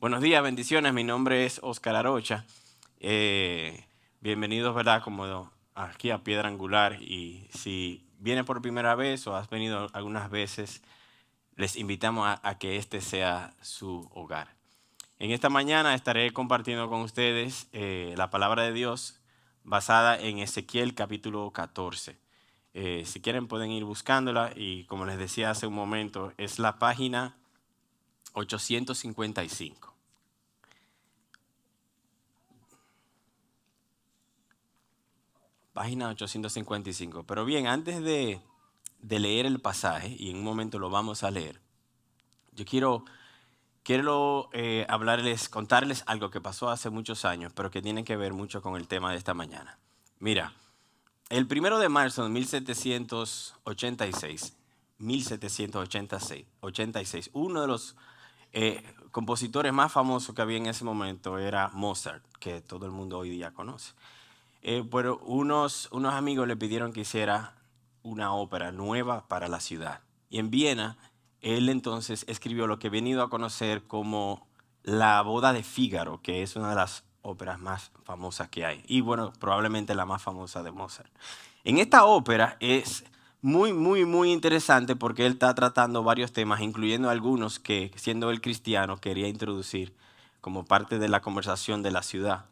Buenos días, bendiciones. Mi nombre es Oscar Arocha. Bienvenidos, ¿verdad? Como aquí a Piedra Angular. Y si viene por primera vez o has venido algunas veces, les invitamos a que este sea su hogar. En esta mañana estaré compartiendo con ustedes la palabra de Dios basada en Ezequiel capítulo 14. Si quieren pueden ir buscándola y como les decía hace un momento, es la página 855. Página 855. Pero bien, antes de leer el pasaje, y en un momento lo vamos a leer, yo quiero contarles algo que pasó hace muchos años, pero que tiene que ver mucho con el tema de esta mañana. Mira, el 1 de marzo de 1786, uno de los compositores más famosos que había en ese momento era Mozart, que todo el mundo hoy día conoce. Pero unos amigos le pidieron que hiciera una ópera nueva para la ciudad. Y en Viena, él entonces escribió lo que he venido a conocer como La boda de Fígaro, que es una de las óperas más famosas que hay. Y bueno, probablemente la más famosa de Mozart. En esta ópera es muy, muy, muy interesante porque él está tratando varios temas, incluyendo algunos que, siendo él cristiano, quería introducir como parte de la conversación de la ciudad.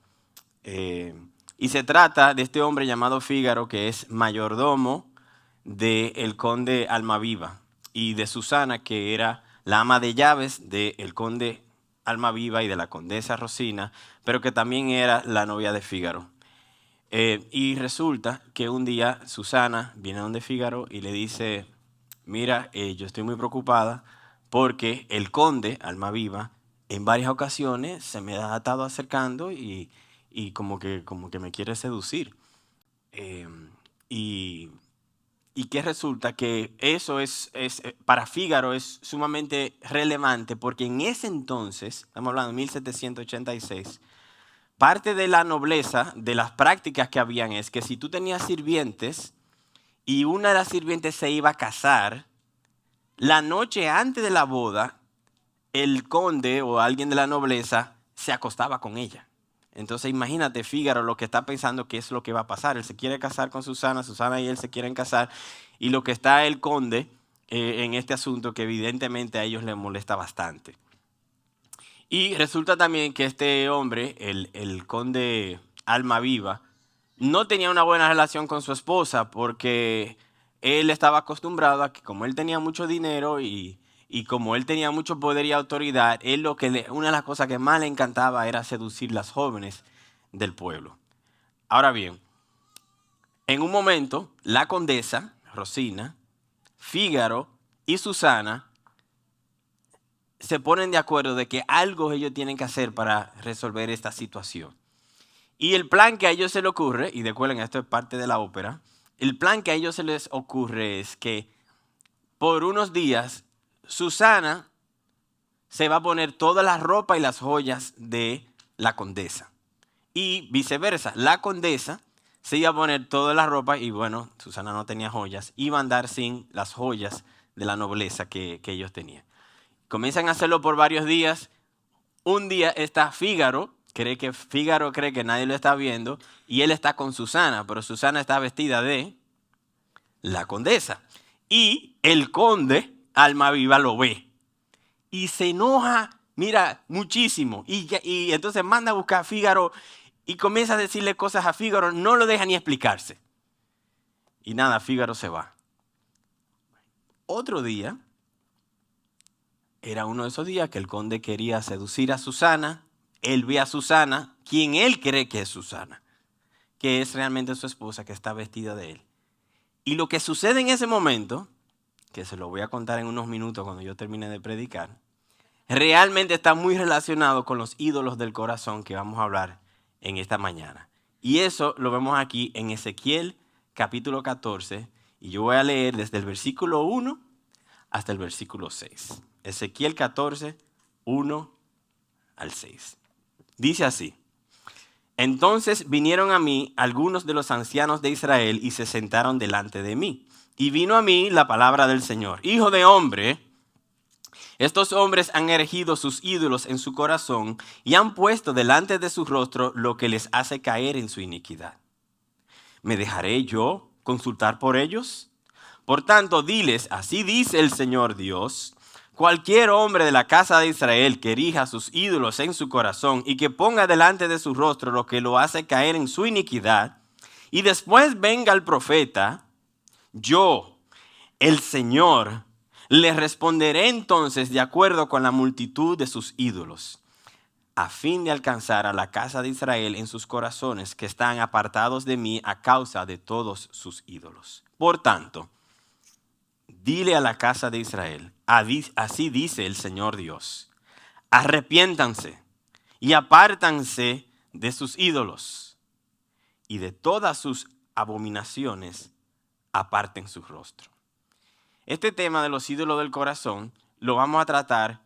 Y se trata de este hombre llamado Fígaro, que es mayordomo del conde Almaviva y de Susana, que era la ama de llaves del conde Almaviva y de la condesa Rosina, pero que también era la novia de Fígaro. Y resulta que un día Susana viene a donde Fígaro y le dice, mira, yo estoy muy preocupada porque el conde Almaviva en varias ocasiones se me ha estado acercando y como que me quiere seducir. Eh, y, y que resulta que eso para Fígaro es sumamente relevante porque en ese entonces, estamos hablando de 1786, parte de la nobleza, de las prácticas que habían es que si tú tenías sirvientes y una de las sirvientes se iba a casar, la noche antes de la boda, el conde o alguien de la nobleza se acostaba con ella. Entonces imagínate Fígaro lo que está pensando que es lo que va a pasar. Él se quiere casar con Susana, Susana y él se quieren casar. Y lo que está el conde en este asunto que evidentemente a ellos les molesta bastante. Y resulta también que este hombre, el conde Almaviva, no tenía una buena relación con su esposa porque él estaba acostumbrado a que como él tenía mucho dinero y como él tenía mucho poder y autoridad, una de las cosas que más le encantaba era seducir las jóvenes del pueblo. Ahora bien, en un momento, la condesa, Rosina, Fígaro y Susana se ponen de acuerdo de que algo ellos tienen que hacer para resolver esta situación. Y el plan que a ellos se les ocurre, y recuerden, esto es parte de la ópera, el plan que a ellos se les ocurre es que por unos días Susana se va a poner toda la ropa y las joyas de la condesa. Y viceversa, la condesa se iba a poner toda la ropa y bueno, Susana no tenía joyas, iba a andar sin las joyas de la nobleza que ellos tenían. Comienzan a hacerlo por varios días. Un día está Fígaro cree que nadie lo está viendo y él está con Susana, pero Susana está vestida de la condesa. Y el conde Almaviva lo ve y se enoja, mira, muchísimo. Y entonces manda a buscar a Fígaro y comienza a decirle cosas a Fígaro, no lo deja ni explicarse. Y nada, Fígaro se va. Otro día, era uno de esos días que el conde quería seducir a Susana. Él ve a Susana, quien él cree que es Susana, que es realmente su esposa, que está vestida de él. Y lo que sucede en ese momento, que se lo voy a contar en unos minutos cuando yo termine de predicar, realmente está muy relacionado con los ídolos del corazón que vamos a hablar en esta mañana. Y eso lo vemos aquí en Ezequiel capítulo 14, y yo voy a leer desde el versículo 1 hasta el versículo 6. Ezequiel 14, 1 al 6. Dice así: entonces vinieron a mí algunos de los ancianos de Israel y se sentaron delante de mí. Y vino a mí la palabra del Señor: hijo de hombre, Estos hombres han erigido sus ídolos en su corazón y han puesto delante de su rostro lo que les hace caer en su iniquidad. ¿Me dejaré yo consultar por ellos? Por tanto, diles, así dice el Señor Dios, cualquier hombre de la casa de Israel que erija sus ídolos en su corazón y que ponga delante de su rostro lo que lo hace caer en su iniquidad, y después venga el profeta, yo, el Señor, le responderé entonces de acuerdo con la multitud de sus ídolos, a fin de alcanzar a la casa de Israel en sus corazones que están apartados de mí a causa de todos sus ídolos. Por tanto, dile a la casa de Israel, así dice el Señor Dios, arrepiéntanse y apártanse de sus ídolos y de todas sus abominaciones aparten su rostro. Este tema de los ídolos del corazón lo vamos a tratar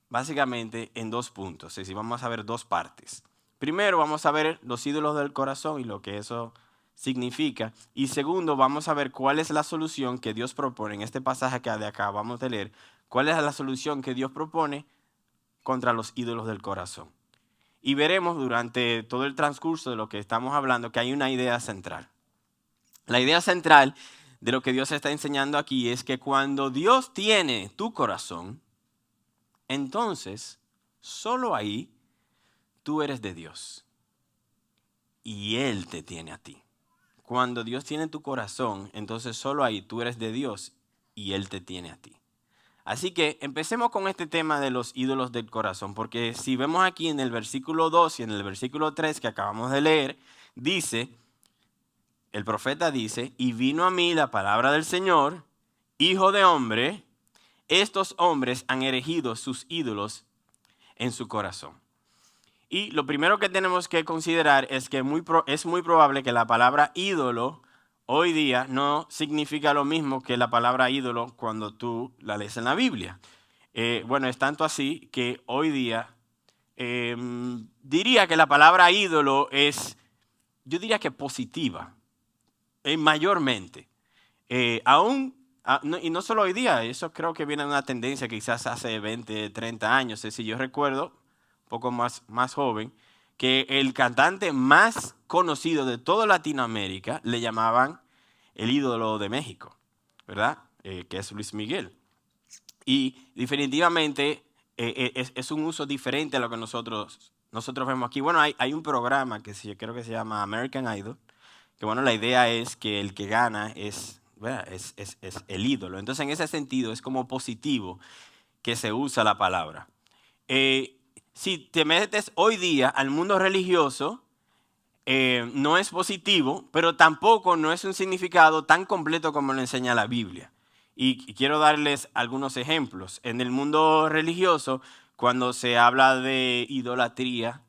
básicamente en dos puntos, es decir, vamos a ver dos partes. Primero vamos a ver los ídolos del corazón y lo que eso significa. Y segundo, vamos a ver cuál es la solución que Dios propone en este pasaje que de acá vamos de leer. ¿Cuál es la solución que Dios propone contra los ídolos del corazón? Y veremos durante todo el transcurso de lo que estamos hablando que hay una idea central. La idea central de lo que Dios está enseñando aquí es que cuando Dios tiene tu corazón, entonces solo ahí tú eres de Dios y Él te tiene a ti. Cuando Dios tiene tu corazón, entonces solo ahí tú eres de Dios y Él te tiene a ti. Así que empecemos con este tema de los ídolos del corazón, porque si vemos aquí en el versículo 2 y en el versículo 3 que acabamos de leer, el profeta dice, y vino a mí la palabra del Señor, hijo de hombre, estos hombres han erigido sus ídolos en su corazón. Y lo primero que tenemos que considerar es que es muy probable que la palabra ídolo hoy día no significa lo mismo que la palabra ídolo cuando tú la lees en la Biblia. Bueno, es tanto así que hoy día diría que la palabra ídolo es, yo diría que positiva, mayormente. Y no solo hoy día, eso creo que viene de una tendencia quizás hace 20, 30 años. Es decir, yo recuerdo, un poco más joven, que el cantante más conocido de toda Latinoamérica le llamaban el ídolo de México, ¿verdad? Que es Luis Miguel. Y definitivamente es un uso diferente a lo que nosotros vemos aquí. Bueno, hay un programa que creo que se llama American Idol, que bueno, la idea es que el que gana es el ídolo. Entonces, en ese sentido, es como positivo que se usa la palabra. Si te metes hoy día al mundo religioso, no es positivo, pero tampoco no es un significado tan completo como lo enseña la Biblia. Y quiero darles algunos ejemplos. En el mundo religioso, cuando se habla de idolatría,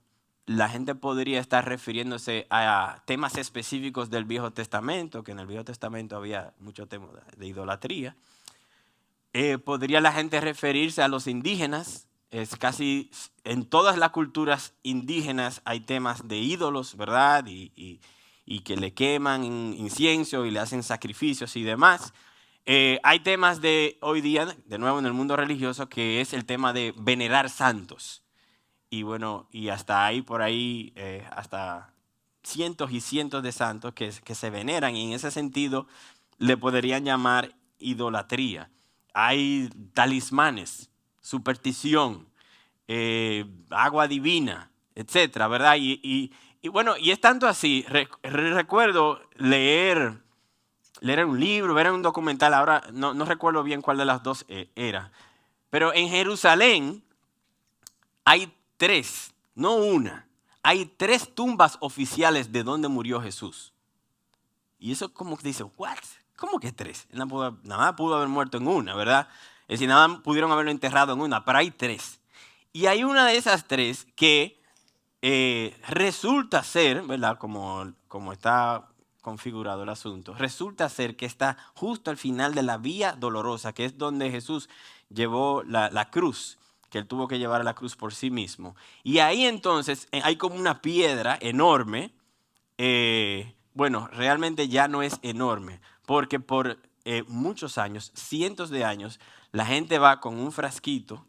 la gente podría estar refiriéndose a temas específicos del Viejo Testamento, que en el Viejo Testamento había mucho tema de idolatría. Podría la gente referirse a los indígenas. Es casi en todas las culturas indígenas hay temas de ídolos, ¿verdad? Y que le queman incienso y le hacen sacrificios y demás. Hay temas de hoy día, de nuevo en el mundo religioso, que es el tema de venerar santos. Y bueno, y hasta hay por ahí hasta cientos y cientos de santos que se veneran y en ese sentido le podrían llamar idolatría. Hay talismanes, superstición, agua divina, etcétera, ¿verdad? Y bueno, y es tanto así. Recuerdo leer un libro, ver un documental, ahora no recuerdo bien cuál de las dos era, pero en Jerusalén hay 3, no una, hay 3 tumbas oficiales de donde murió Jesús. Y eso como que dice, ¿what? ¿Cómo que 3? Nada más pudo haber muerto en una, ¿verdad? Es decir, nada más pudieron haberlo enterrado en una, pero hay 3. Y hay una de esas 3 que resulta ser, ¿verdad? Como está configurado el asunto, resulta ser que está justo al final de la vía dolorosa, que es donde Jesús llevó la cruz, que él tuvo que llevar a la cruz por sí mismo. Y ahí entonces hay como una piedra enorme. Bueno, realmente ya no es enorme, porque por muchos años, cientos de años, la gente va con un frasquito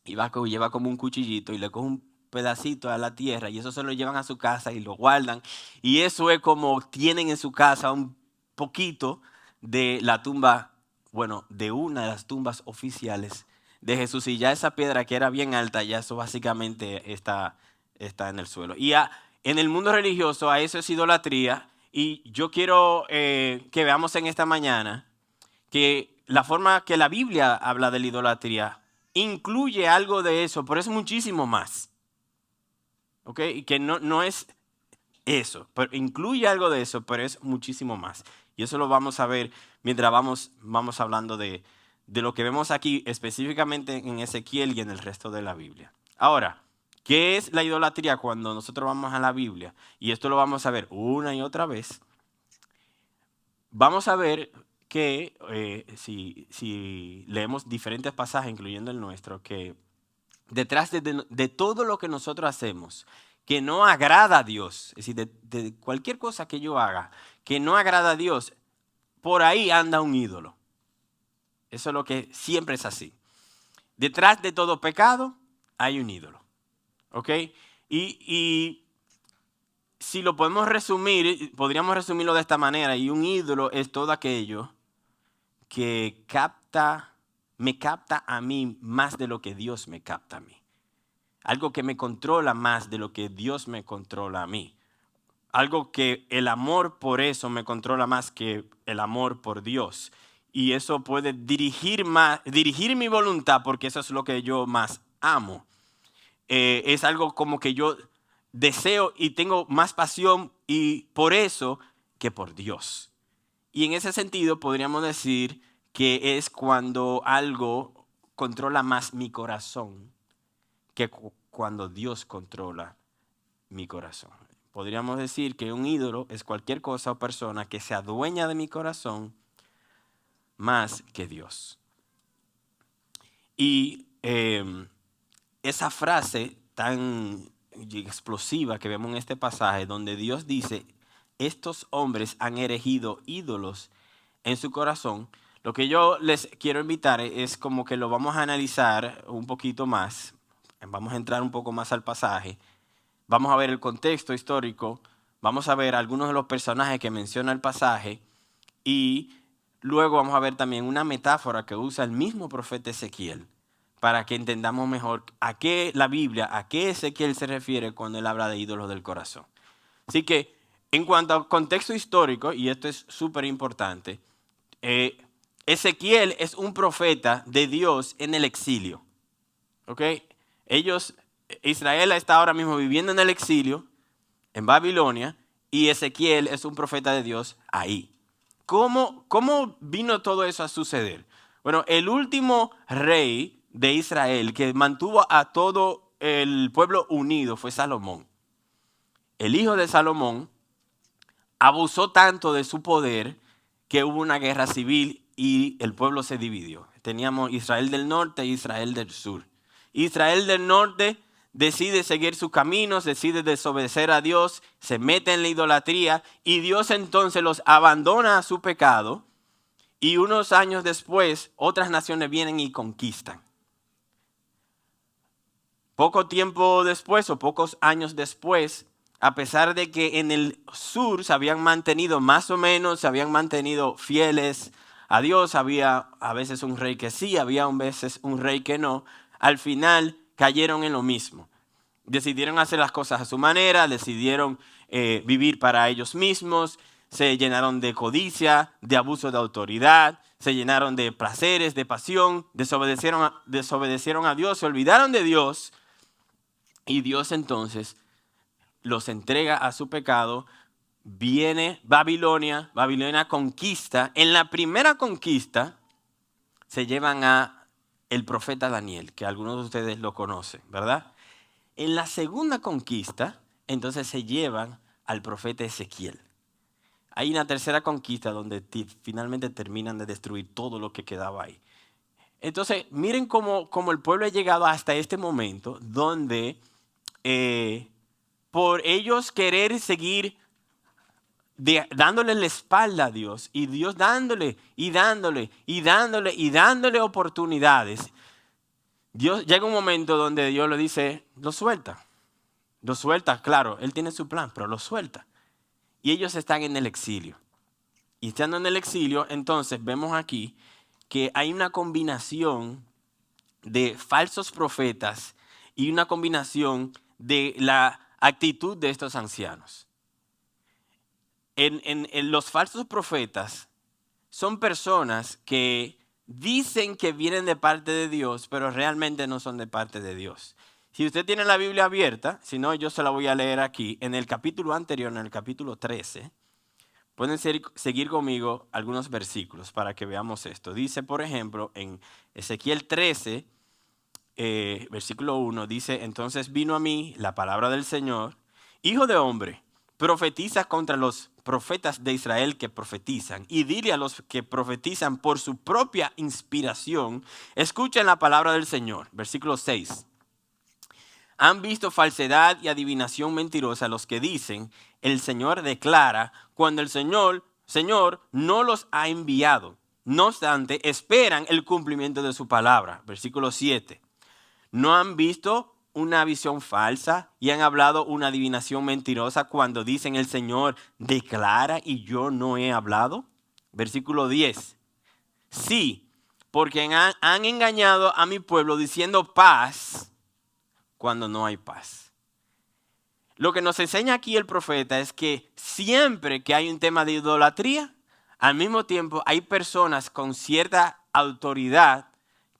y lleva como un cuchillito y le coge un pedacito a la tierra y eso se lo llevan a su casa y lo guardan. Y eso es como tienen en su casa un poquito de la tumba, bueno, de una de las tumbas oficiales de Jesús. Y ya esa piedra que era bien alta, ya eso básicamente está en el suelo. En el mundo religioso a eso es idolatría. Y yo quiero que veamos en esta mañana que la forma que la Biblia habla de la idolatría incluye algo de eso, pero es muchísimo más. ¿Ok? Y que no es eso, pero incluye algo de eso, pero es muchísimo más. Y eso lo vamos a ver mientras vamos hablando de lo que vemos aquí, específicamente en Ezequiel y en el resto de la Biblia. Ahora, ¿qué es la idolatría cuando nosotros vamos a la Biblia? Y esto lo vamos a ver una y otra vez. Vamos a ver que si leemos diferentes pasajes, incluyendo el nuestro, que detrás de todo lo que nosotros hacemos, que no agrada a Dios, es decir, de cualquier cosa que yo haga, que no agrada a Dios, por ahí anda un ídolo. Eso es lo que siempre es así. Detrás de todo pecado hay un ídolo. ¿Ok? Y si lo podemos resumir, podríamos resumirlo de esta manera, y un ídolo es todo aquello que me capta a mí más de lo que Dios me capta a mí. Algo que me controla más de lo que Dios me controla a mí. Algo que el amor por eso me controla más que el amor por Dios. Y eso puede dirigir mi voluntad porque eso es lo que yo más amo. Es algo como que yo deseo y tengo más pasión y por eso que por Dios. Y en ese sentido podríamos decir que es cuando algo controla más mi corazón que cuando Dios controla mi corazón. Podríamos decir que un ídolo es cualquier cosa o persona que se adueña de mi corazón más que Dios. Y esa frase tan explosiva que vemos en este pasaje, donde Dios dice, estos hombres han erigido ídolos en su corazón, lo que yo les quiero invitar es como que lo vamos a analizar un poquito más, vamos a entrar un poco más al pasaje, vamos a ver el contexto histórico, vamos a ver algunos de los personajes que menciona el pasaje y luego vamos a ver también una metáfora que usa el mismo profeta Ezequiel para que entendamos mejor a qué la Biblia, a qué Ezequiel se refiere cuando él habla de ídolos del corazón. Así que en cuanto al contexto histórico, y esto es súper importante, Ezequiel es un profeta de Dios en el exilio. ¿Ok? Israel está ahora mismo viviendo en el exilio, en Babilonia, y Ezequiel es un profeta de Dios ahí. ¿Cómo vino todo eso a suceder? Bueno, el último rey de Israel que mantuvo a todo el pueblo unido fue Salomón. El hijo de Salomón abusó tanto de su poder que hubo una guerra civil y el pueblo se dividió. Teníamos Israel del norte e Israel del sur. Israel del norte decide seguir sus caminos, decide desobedecer a Dios, se mete en la idolatría y Dios entonces los abandona a su pecado y unos años después otras naciones vienen y conquistan. Poco tiempo después o pocos años después, a pesar de que en el sur se habían mantenido más o menos, se habían mantenido fieles a Dios, había a veces un rey que sí, había a veces un rey que no, al final cayeron en lo mismo. Decidieron hacer las cosas a su manera, decidieron vivir para ellos mismos, se llenaron de codicia, de abuso de autoridad, se llenaron de placeres, de pasión, desobedecieron a Dios, se olvidaron de Dios y Dios entonces los entrega a su pecado. Viene Babilonia conquista. En la primera conquista se llevan a el profeta Daniel, que algunos de ustedes lo conocen, ¿verdad? En la segunda conquista, entonces se llevan al profeta Ezequiel. Hay una tercera conquista donde finalmente terminan de destruir todo lo que quedaba ahí. Entonces, miren cómo el pueblo ha llegado hasta este momento donde por ellos querer seguir dándole la espalda a Dios y Dios dándole oportunidades, Dios llega un momento donde Dios le dice, lo suelta. Lo suelta, claro, Él tiene su plan, pero lo suelta. Y ellos están en el exilio. Y estando en el exilio, entonces vemos aquí que hay una combinación de falsos profetas y una combinación de la actitud de estos ancianos. En los falsos profetas son personas que dicen que vienen de parte de Dios, pero realmente no son de parte de Dios. Si usted tiene la Biblia abierta, si no, yo se la voy a leer aquí, en el capítulo anterior, en el capítulo 13, pueden seguir conmigo algunos versículos para que veamos esto. Dice, por ejemplo, en Ezequiel 13, versículo 1, dice, entonces vino a mí la palabra del Señor, hijo de hombre, profetiza contra los profetas de Israel que profetizan y dile a los que profetizan por su propia inspiración, escuchen la palabra del Señor. Versículo 6. Han visto falsedad y adivinación mentirosa los que dicen, el Señor declara, cuando el Señor no los ha enviado. No obstante, esperan el cumplimiento de su palabra. Versículo 7. ¿No han visto una visión falsa y han hablado una adivinación mentirosa cuando dicen el Señor declara y yo no he hablado? Versículo 10. Sí, porque han engañado a mi pueblo diciendo paz cuando no hay paz. Lo que nos enseña aquí el profeta es que siempre que hay un tema de idolatría, al mismo tiempo hay personas con cierta autoridad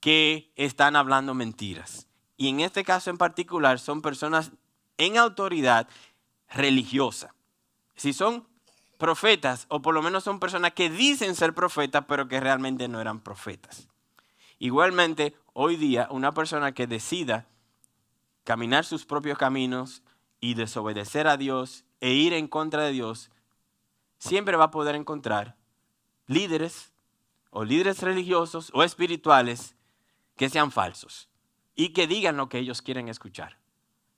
que están hablando mentiras. Y en este caso en particular son personas en autoridad religiosa. Si son profetas, o por lo menos son personas que dicen ser profetas, pero que realmente no eran profetas. Igualmente, hoy día, una persona que decida caminar sus propios caminos y desobedecer a Dios e ir en contra de Dios, siempre va a poder encontrar líderes o líderes religiosos o espirituales que sean falsos y que digan lo que ellos quieren escuchar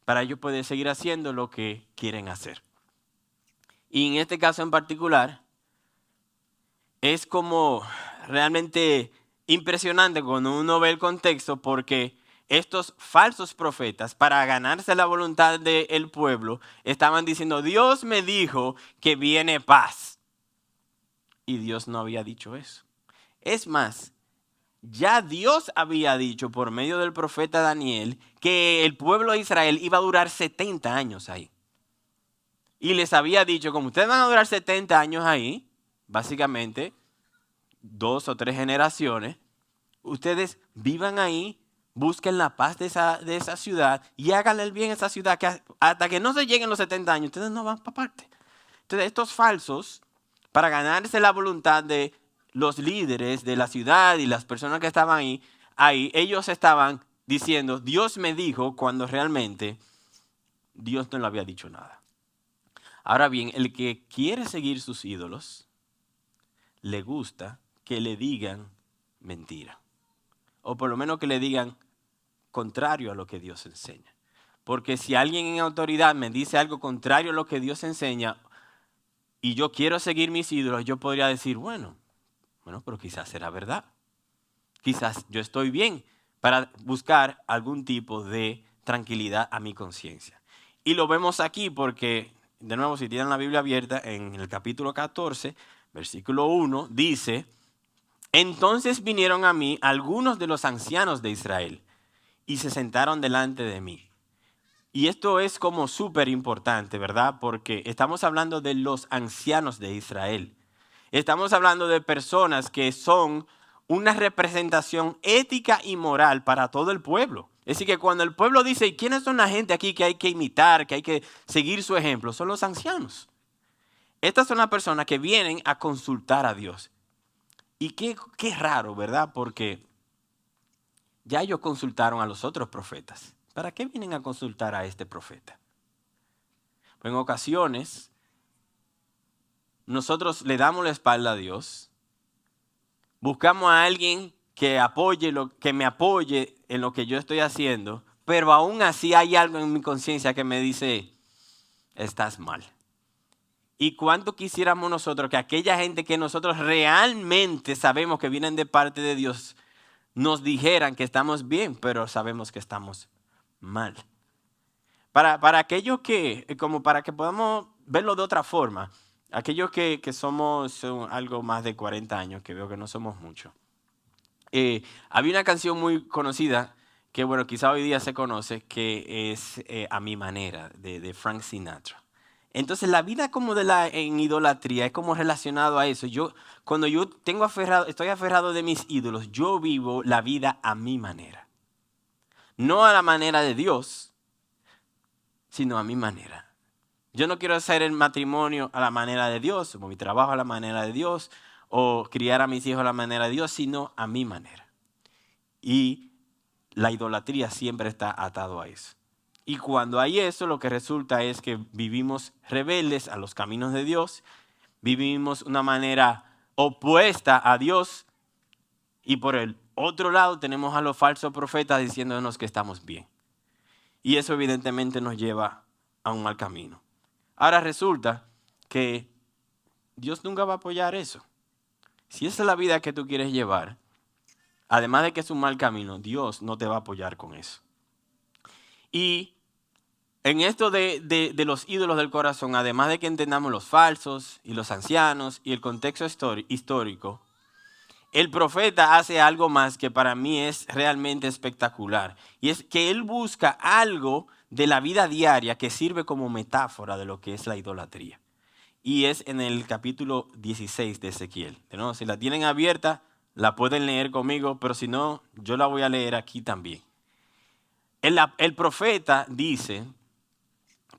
para ellos poder seguir haciendo lo que quieren hacer. Y en este caso en particular, es como realmente impresionante cuando uno ve el contexto porque estos falsos profetas, para ganarse la voluntad del pueblo, estaban diciendo, Dios me dijo que viene paz. Y Dios no había dicho eso. Es más, ya Dios había dicho por medio del profeta Daniel que el pueblo de Israel iba a durar 70 años ahí. Y les había dicho, como ustedes van a durar 70 años ahí, básicamente 2 o 3 generaciones, ustedes vivan ahí, busquen la paz de esa ciudad y háganle el bien a esa ciudad, que hasta que no se lleguen los 70 años, ustedes no van para parte. Entonces estos falsos, para ganarse la voluntad de los líderes de la ciudad y las personas que estaban ahí, ellos estaban diciendo, Dios me dijo, cuando realmente Dios no le había dicho nada. Ahora bien, el que quiere seguir sus ídolos, le gusta que le digan mentira. O por lo menos que le digan contrario a lo que Dios enseña. Porque si alguien en autoridad me dice algo contrario a lo que Dios enseña y yo quiero seguir mis ídolos, yo podría decir, bueno, pero quizás será verdad. Quizás yo estoy bien para buscar algún tipo de tranquilidad a mi conciencia. Y lo vemos aquí porque, de nuevo, si tienen la Biblia abierta, en el capítulo 14, versículo 1, dice, entonces vinieron a mí algunos de los ancianos de Israel y se sentaron delante de mí. Y esto es como súper importante, ¿verdad? Porque estamos hablando de los ancianos de Israel. Estamos hablando de personas que son una representación ética y moral para todo el pueblo. Es decir, que cuando el pueblo dice, ¿y quiénes son la gente aquí que hay que imitar, que hay que seguir su ejemplo? Son los ancianos. Estas son las personas que vienen a consultar a Dios. Y qué raro, ¿verdad? Porque ya ellos consultaron a los otros profetas. ¿Para qué vienen a consultar a este profeta? Pues en ocasiones, nosotros le damos la espalda a Dios, buscamos a alguien que me apoye en lo que yo estoy haciendo, pero aún así hay algo en mi conciencia que me dice, estás mal. ¿Y cuánto quisiéramos nosotros que aquella gente que nosotros realmente sabemos que vienen de parte de Dios nos dijeran que estamos bien, pero sabemos que estamos mal. Para aquellos que, como para que podamos verlo de otra forma, aquellos que somos algo más de 40 años, que veo que no somos muchos. Había una canción muy conocida, que bueno, quizá hoy día se conoce, que es A Mi Manera, de Frank Sinatra. Entonces la vida como en idolatría es como relacionado a eso. Cuando yo estoy aferrado de mis ídolos, yo vivo la vida a mi manera. No a la manera de Dios, sino a mi manera. Yo no quiero hacer el matrimonio a la manera de Dios, o mi trabajo a la manera de Dios, o criar a mis hijos a la manera de Dios, sino a mi manera. Y la idolatría siempre está atado a eso. Y cuando hay eso, lo que resulta es que vivimos rebeldes a los caminos de Dios, vivimos una manera opuesta a Dios, y por el otro lado tenemos a los falsos profetas diciéndonos que estamos bien. Y eso evidentemente nos lleva a un mal camino. Ahora resulta que Dios nunca va a apoyar eso. Si esa es la vida que tú quieres llevar, además de que es un mal camino, Dios no te va a apoyar con eso. Y en esto de los ídolos del corazón, además de que entendamos los falsos y los ancianos y el contexto histórico, el profeta hace algo más que para mí es realmente espectacular. Y es que él busca algo de la vida diaria que sirve como metáfora de lo que es la idolatría. Y es en el capítulo 16 de Ezequiel. ¿No? Si la tienen abierta, la pueden leer conmigo, pero si no, yo la voy a leer aquí también. El profeta dice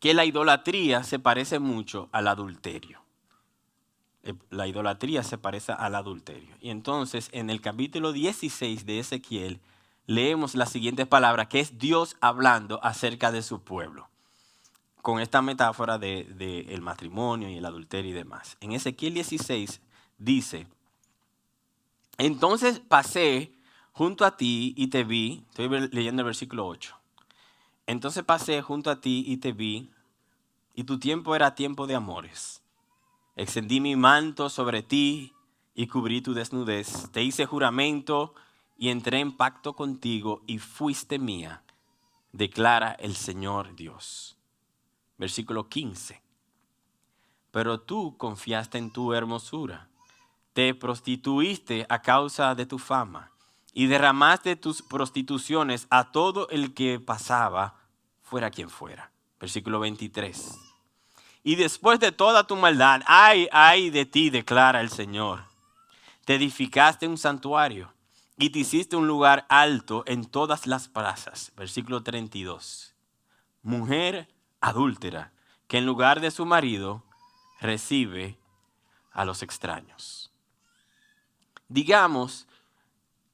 que la idolatría se parece mucho al adulterio. La idolatría se parece al adulterio. Y entonces en el capítulo 16 de Ezequiel leemos las siguientes palabras, que es Dios hablando acerca de su pueblo, con esta metáfora de el matrimonio y el adulterio y demás. En Ezequiel 16 dice: entonces pasé junto a ti y te vi, estoy leyendo el versículo 8. Entonces pasé junto a ti y te vi, y tu tiempo era tiempo de amores. Extendí mi manto sobre ti y cubrí tu desnudez. Te hice juramento y entré en pacto contigo y fuiste mía, declara el Señor Dios. Versículo 15. Pero tú confiaste en tu hermosura, te prostituiste a causa de tu fama y derramaste tus prostituciones a todo el que pasaba, fuera quien fuera. Versículo 23. Y después de toda tu maldad, ay de ti, declara el Señor. Te edificaste un santuario y te hiciste un lugar alto en todas las plazas. Versículo 32. Mujer adúltera, que en lugar de su marido recibe a los extraños. Digamos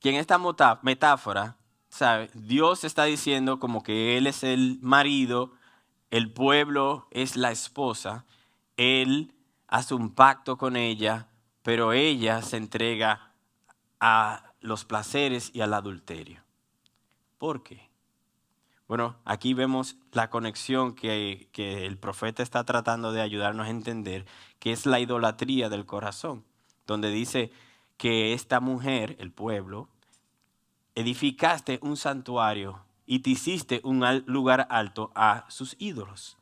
que en esta metáfora, ¿sabe? Dios está diciendo como que Él es el marido, el pueblo es la esposa, Él hace un pacto con ella, pero ella se entrega a los placeres y al adulterio. ¿Por qué? Bueno, aquí vemos la conexión que el profeta está tratando de ayudarnos a entender, que es la idolatría del corazón, donde dice que esta mujer, el pueblo, edificaste un santuario y te hiciste un lugar alto a sus ídolos.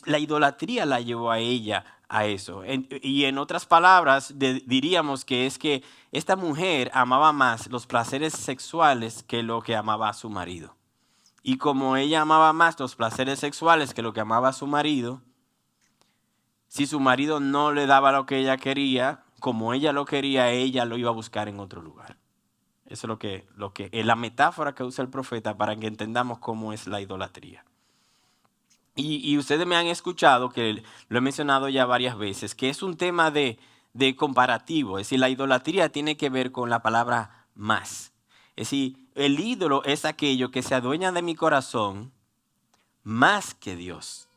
La idolatría la llevó a ella a eso. Y en otras palabras, diríamos que es que esta mujer amaba más los placeres sexuales que lo que amaba a su marido. Y como ella amaba más los placeres sexuales que lo que amaba a su marido, si su marido no le daba lo que ella quería, como ella lo quería, ella lo iba a buscar en otro lugar. Eso es lo que es la metáfora que usa el profeta para que entendamos cómo es la idolatría. Y ustedes me han escuchado, que lo he mencionado ya varias veces, que es un tema de comparativo. Es decir, la idolatría tiene que ver con la palabra más. Es decir, el ídolo es aquello que se adueña de mi corazón más que Dios.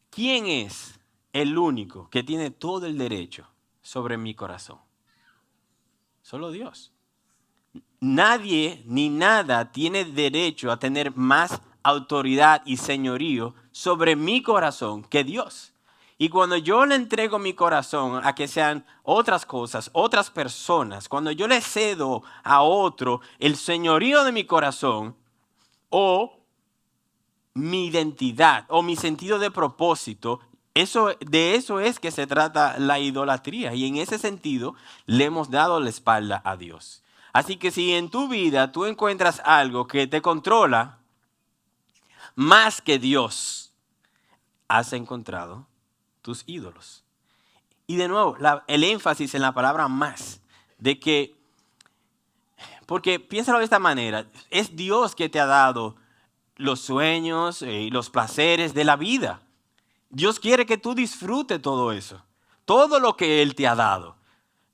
¿Quién es el único que tiene todo el derecho sobre mi corazón? Solo Dios. Nadie ni nada tiene derecho a tener más autoridad y señorío sobre mi corazón que Dios. Y cuando yo le entrego mi corazón a que sean otras cosas, otras personas, cuando yo le cedo a otro el señorío de mi corazón o mi identidad o mi sentido de propósito, de eso es que se trata la idolatría. Y en ese sentido le hemos dado la espalda a Dios. Así que si en tu vida tú encuentras algo que te controla más que Dios, has encontrado tus ídolos. Y de nuevo, el énfasis en la palabra más, de que, porque piénsalo de esta manera, es Dios que te ha dado los sueños y los placeres de la vida. Dios quiere que tú disfrutes todo eso, todo lo que Él te ha dado.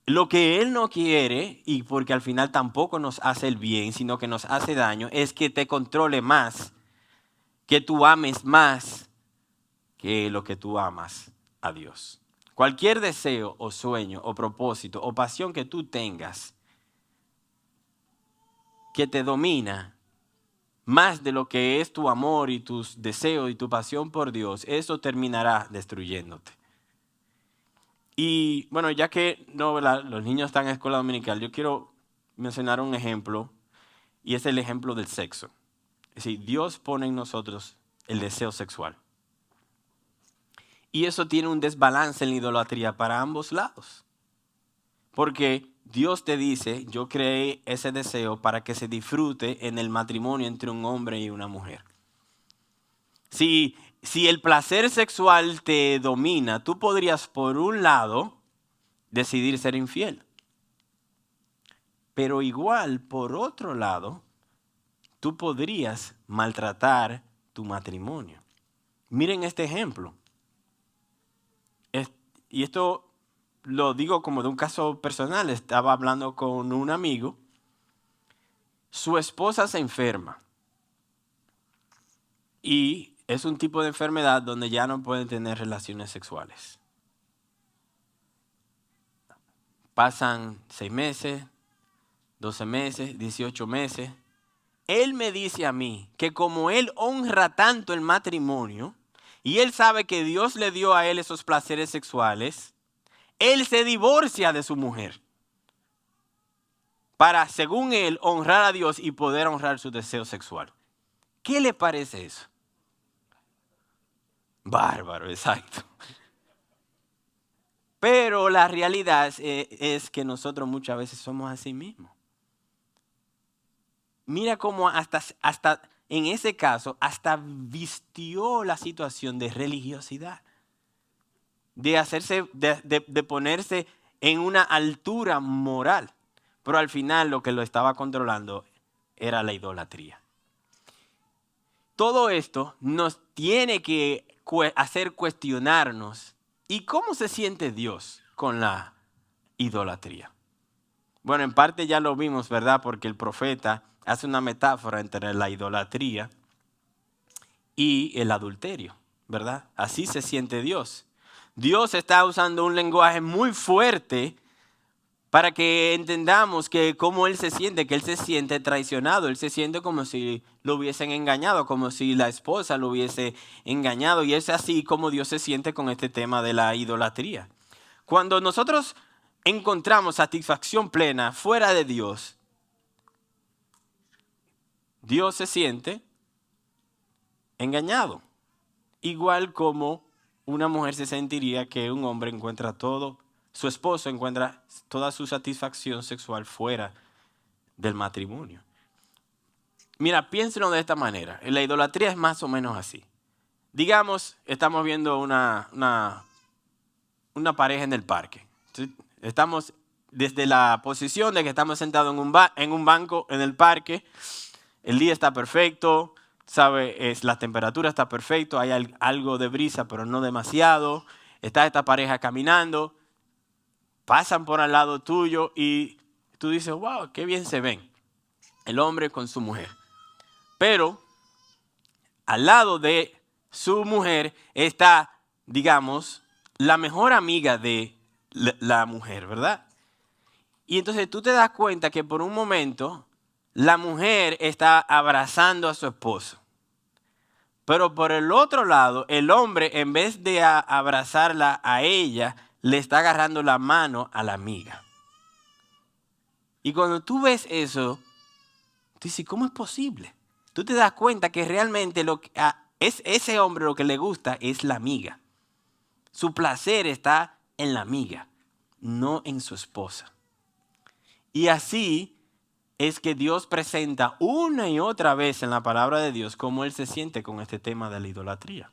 Lo que Él no quiere, y porque al final tampoco nos hace el bien, sino que nos hace daño, es que te controle más, que tú ames más que lo que tú amas a Dios. Cualquier deseo o sueño o propósito o pasión que tú tengas que te domina más de lo que es tu amor y tus deseos y tu pasión por Dios, eso terminará destruyéndote. Y bueno, ya que no, los niños están en escuela dominical, yo quiero mencionar un ejemplo y es el ejemplo del sexo. Es decir, Dios pone en nosotros el deseo sexual. Y eso tiene un desbalance en la idolatría para ambos lados. Porque Dios te dice, yo creé ese deseo para que se disfrute en el matrimonio entre un hombre y una mujer. Si el placer sexual te domina, tú podrías, por un lado, decidir ser infiel. Pero igual, por otro lado, tú podrías maltratar tu matrimonio. Miren este ejemplo. Y esto lo digo como de un caso personal. Estaba hablando con un amigo. Su esposa se enferma. Y es un tipo de enfermedad donde ya no pueden tener relaciones sexuales. Pasan 6 meses, 12 meses, 18 meses. Él me dice a mí que como él honra tanto el matrimonio y él sabe que Dios le dio a él esos placeres sexuales, él se divorcia de su mujer para, según él, honrar a Dios y poder honrar su deseo sexual. ¿Qué le parece eso? Bárbaro, exacto. Pero la realidad es que nosotros muchas veces somos así mismos. Mira cómo hasta en ese caso, hasta vistió la situación de religiosidad. De ponerse en una altura moral. Pero al final lo que lo estaba controlando era la idolatría. Todo esto nos tiene que hacer cuestionarnos. ¿Y cómo se siente Dios con la idolatría? Bueno, en parte ya lo vimos, ¿verdad? Porque el profeta hace una metáfora entre la idolatría y el adulterio, ¿verdad? Así se siente Dios. Dios está usando un lenguaje muy fuerte para que entendamos que cómo Él se siente, que Él se siente traicionado, Él se siente como si lo hubiesen engañado, como si la esposa lo hubiese engañado. Y es así como Dios se siente con este tema de la idolatría. Cuando nosotros encontramos satisfacción plena fuera de Dios, Dios se siente engañado. Igual como una mujer se sentiría que un hombre encuentra todo, su esposo encuentra toda su satisfacción sexual fuera del matrimonio. Mira, piénsenlo de esta manera. La idolatría es más o menos así. Digamos, estamos viendo una pareja en el parque. Estamos desde la posición de que estamos sentados en un banco en el parque. El día está perfecto. La temperatura está perfecta, hay algo de brisa, pero no demasiado. Está esta pareja caminando, pasan por al lado tuyo y tú dices, wow, qué bien se ven. El hombre con su mujer. Pero al lado de su mujer está, digamos, la mejor amiga de la mujer, ¿verdad? Y entonces tú te das cuenta que por un momento la mujer está abrazando a su esposo. Pero por el otro lado, el hombre, en vez de abrazarla a ella, le está agarrando la mano a la amiga. Y cuando tú ves eso, tú dices, ¿cómo es posible? Tú te das cuenta que realmente es ese hombre lo que le gusta es la amiga. Su placer está en la amiga, no en su esposa. Y así es que Dios presenta una y otra vez en la palabra de Dios cómo Él se siente con este tema de la idolatría.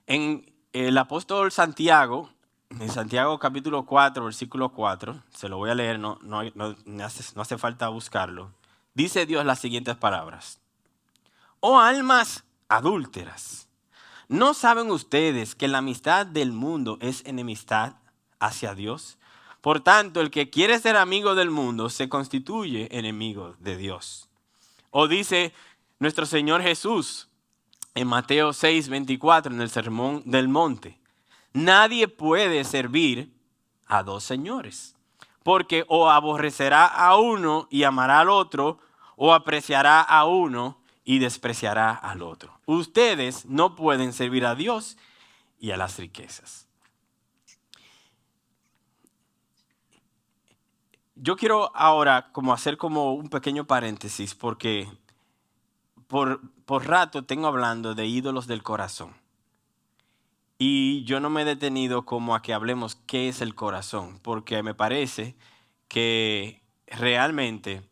En el apóstol Santiago, en Santiago capítulo 4, versículo 4, se lo voy a leer, no hace falta buscarlo. Dice Dios las siguientes palabras. Oh almas adúlteras, ¿no saben ustedes que la amistad del mundo es enemistad hacia Dios? Por tanto, el que quiere ser amigo del mundo se constituye enemigo de Dios. O dice nuestro Señor Jesús en Mateo 6:24, en el Sermón del Monte. Nadie puede servir a dos señores, porque o aborrecerá a uno y amará al otro, o apreciará a uno y despreciará al otro. Ustedes no pueden servir a Dios y a las riquezas. Yo quiero ahora hacer un pequeño paréntesis porque por rato tengo hablando de ídolos del corazón. Y yo no me he detenido como a que hablemos qué es el corazón, porque me parece que realmente,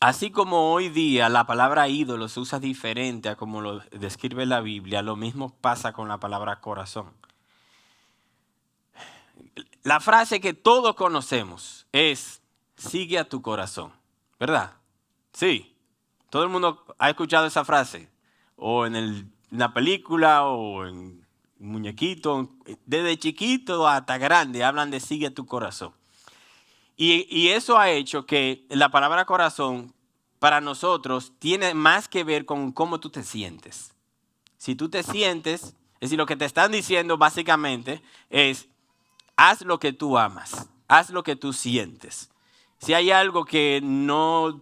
así como hoy día la palabra ídolo se usa diferente a como lo describe la Biblia, lo mismo pasa con la palabra corazón. La frase que todos conocemos es, sigue a tu corazón, ¿verdad? Sí, todo el mundo ha escuchado esa frase, o en la película, o en muñequito, desde chiquito hasta grande, hablan de sigue a tu corazón. Y eso ha hecho que la palabra corazón, para nosotros, tiene más que ver con cómo tú te sientes. Si tú te sientes, es decir, lo que te están diciendo básicamente es, haz lo que tú amas, haz lo que tú sientes. Si hay algo que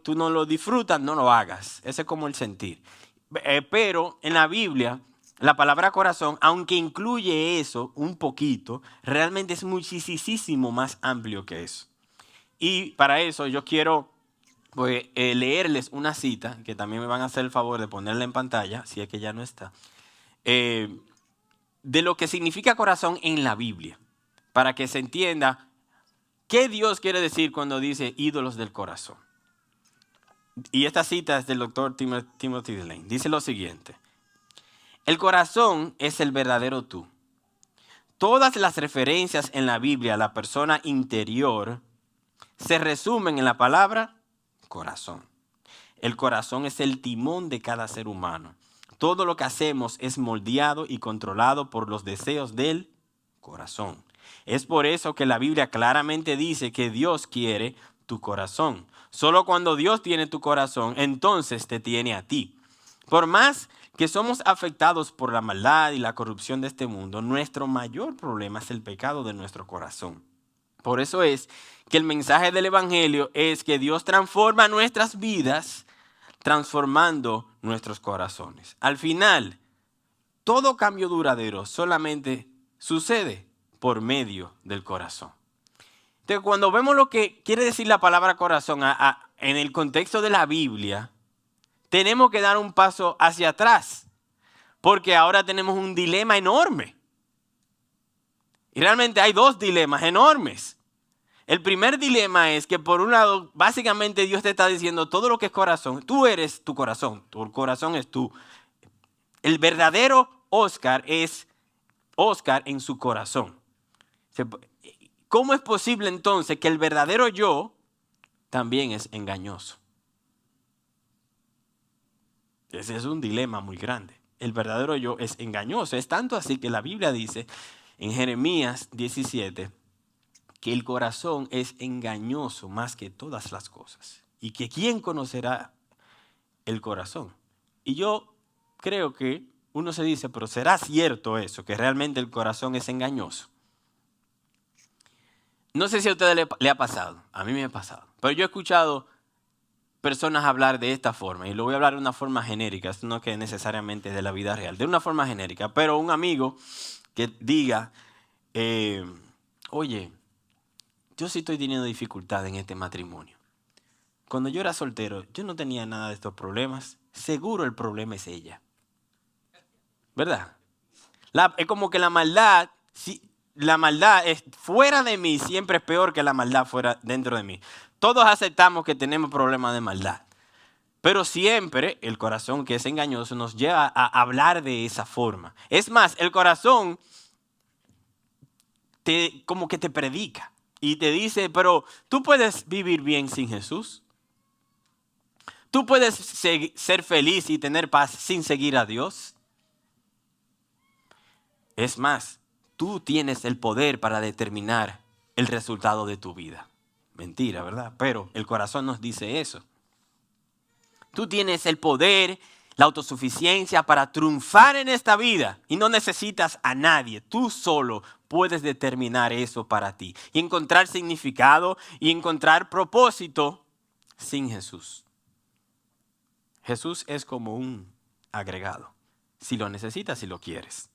tú no lo disfrutas, no lo hagas. Ese es como el sentir. Pero en la Biblia, la palabra corazón, aunque incluye eso un poquito, realmente es muchísimo más amplio que eso. Y para eso yo quiero leerles una cita, que también me van a hacer el favor de ponerla en pantalla, si es que ya no está, de lo que significa corazón en la Biblia, para que se entienda qué Dios quiere decir cuando dice ídolos del corazón. Y esta cita es del doctor Timothy Lane. Dice lo siguiente. El corazón es el verdadero tú. Todas las referencias en la Biblia a la persona interior se resumen en la palabra corazón. El corazón es el timón de cada ser humano. Todo lo que hacemos es moldeado y controlado por los deseos del corazón. Es por eso que la Biblia claramente dice que Dios quiere tu corazón. Solo cuando Dios tiene tu corazón, entonces te tiene a ti. Por más que somos afectados por la maldad y la corrupción de este mundo, nuestro mayor problema es el pecado de nuestro corazón. Por eso es que el mensaje del Evangelio es que Dios transforma nuestras vidas transformando nuestros corazones. Al final, todo cambio duradero solamente sucede por medio del corazón. Entonces, cuando vemos lo que quiere decir la palabra corazón en el contexto de la Biblia, tenemos que dar un paso hacia atrás, porque ahora tenemos un dilema enorme. Y realmente hay dos dilemas enormes. El primer dilema es que por un lado, básicamente Dios te está diciendo todo lo que es corazón. Tú eres tu corazón es tú. El verdadero Oscar es Oscar en su corazón. ¿Cómo es posible entonces que el verdadero yo también es engañoso? Ese es un dilema muy grande. El verdadero yo es engañoso. Es tanto así que la Biblia dice en Jeremías 17 que el corazón es engañoso más que todas las cosas. Y que ¿quién conocerá el corazón? Y yo creo que uno se dice, pero ¿será cierto eso? Que realmente el corazón es engañoso. No sé si a ustedes le ha pasado, a mí me ha pasado, pero yo he escuchado personas hablar de esta forma, y lo voy a hablar de una forma genérica, esto no que necesariamente es de la vida real, de una forma genérica, pero un amigo que diga, oye, yo sí estoy teniendo dificultad en este matrimonio. Cuando yo era soltero, yo no tenía nada de estos problemas. Seguro el problema es ella. ¿Verdad? Es como que la maldad es fuera de mí siempre es peor que la maldad fuera dentro de mí. Todos aceptamos que tenemos problemas de maldad. Pero siempre el corazón que es engañoso nos lleva a hablar de esa forma. Es más, el corazón como que te predica y te dice, pero tú puedes vivir bien sin Jesús. Tú puedes ser feliz y tener paz sin seguir a Dios. Es más, tú tienes el poder para determinar el resultado de tu vida. Mentira, ¿verdad? Pero el corazón nos dice eso. Tú tienes el poder, la autosuficiencia para triunfar en esta vida y no necesitas a nadie. Tú solo puedes determinar eso para ti y encontrar significado y encontrar propósito sin Jesús. Jesús es como un agregado, si lo necesitas, si lo quieres.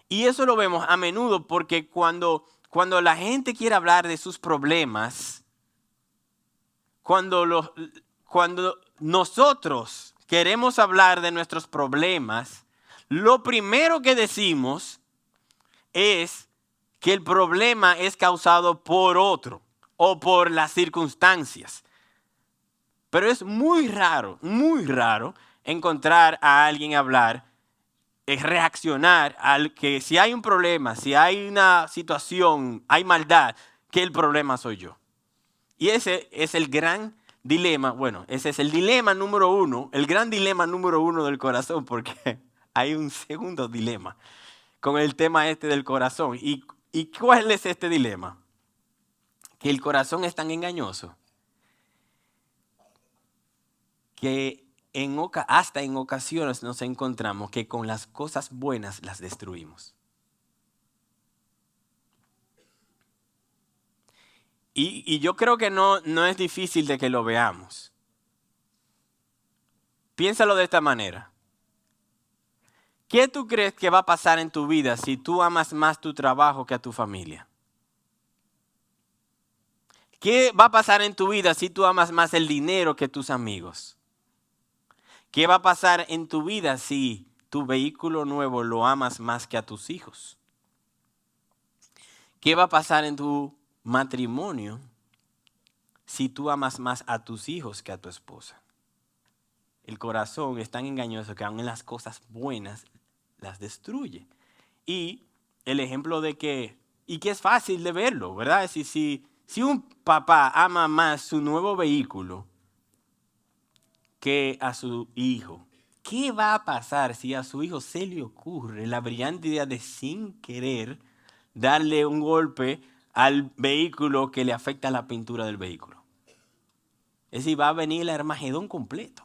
Y eso lo vemos a menudo porque cuando la gente quiere hablar de sus problemas, cuando nosotros queremos hablar de nuestros problemas, lo primero que decimos es que el problema es causado por otro o por las circunstancias. Pero es muy raro encontrar a alguien hablar, reaccionar al que si hay un problema, si hay una situación, hay maldad, que el problema soy yo. Y ese es el gran dilema, ese es el dilema número uno, el gran dilema número uno del corazón, porque hay un segundo dilema con el tema este del corazón. ¿Y cuál es este dilema? Que el corazón es tan engañoso que hasta en ocasiones nos encontramos que con las cosas buenas las destruimos. Y yo creo que no es difícil de que lo veamos. Piénsalo de esta manera. ¿Qué tú crees que va a pasar en tu vida si tú amas más tu trabajo que a tu familia? ¿Qué va a pasar en tu vida si tú amas más el dinero que tus amigos? ¿Qué va a pasar en tu vida si tu vehículo nuevo lo amas más que a tus hijos? ¿Qué va a pasar en tu matrimonio si tú amas más a tus hijos que a tu esposa? El corazón es tan engañoso que aun en las cosas buenas las destruye. Y el ejemplo de que es fácil de verlo, ¿verdad? Si un papá ama más su nuevo vehículo que a su hijo, ¿qué va a pasar si a su hijo se le ocurre la brillante idea de sin querer darle un golpe al vehículo que le afecta la pintura del vehículo? Es decir, va a venir el Armagedón completo.